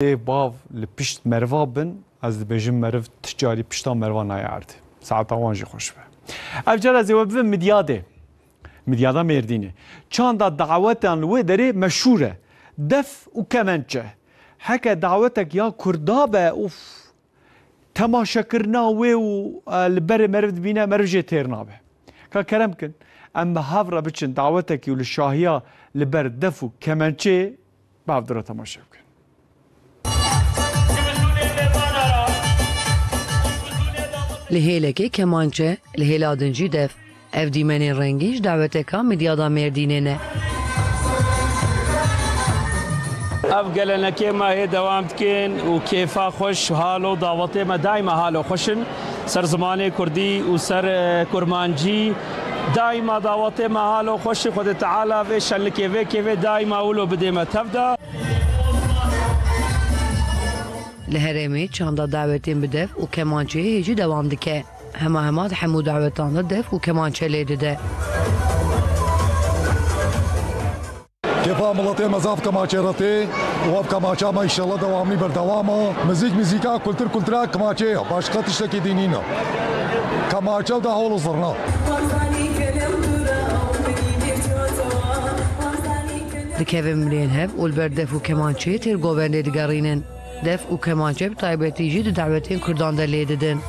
باv li pişt merva bin ez dibêjim meriv ticarî pişta merva nayardi. Saeta wan jî xweş be. Ev cara ez ê we bibin midyadê. Midyada Mêrdînê. Çanda dawetan li wê derê meşhûr e. Def û kemençe. Heke dawetek ya Kurda be ûf. Temaşekirina wê û li berê meriv dibîne meriv jê têr nabe. Ka kerem kin em bi havra biçin dawetekî û li şahiya li ber def û kemençê bav dira temaşe bikin. Lihêlekê kemançe, lihêladin jî dev. Ev dîmenên rengî ji daweteka Midyada Mêrdînê ne. Ev gelenekê me hê dewam dikin û kêfa xweş halo dawetê me daîma halo xweşin. Ser zimanê Kurdî û ser kurmancî daîma dawetê me halo xweşî Xwedê Teala vê şenlikê vê kêvê daîma wilo bidê me tev da. Li Herêmê çanda dawetên bi dev û kemançeyê jî dewam dike. Hema hemû dawetan de dev û kemançe lê dide. Kefa miletê mezaf kemaçeretê û ev kemaça me înşallah dewamî berdewam e. Mîzîka kultura kemaçe ye. Başqa tiştekî dînî ne. Kemaçe de hol zirna. Dikevin mirên hev û li ber dev û kemançeyê têr govendê digerînin. Dev û kemançe bi taybetî jî di dawetên Kurdan de lê didin.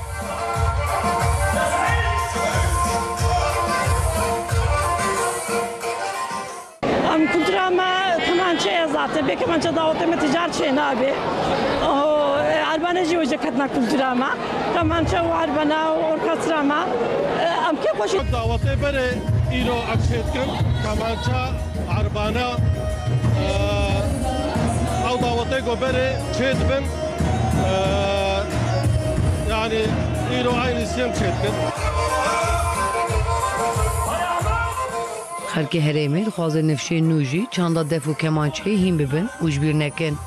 Am kultura me kemançe ye zaten. Bê kemançe dawetê me ticar çê nabe. Albane jî wê ketina kultura me. Kemançe û albana û orkestra me. Em kê xweşî dawetê berê îro em çêdikin kemança, arbana ew dawetê goberê çê dibin yani îro aynı sêm çêdikin. Xelkê Herêmê dixwazin nifşên nû jî çanda dev û kemançeyê hîn bibin û ji bîr nekin.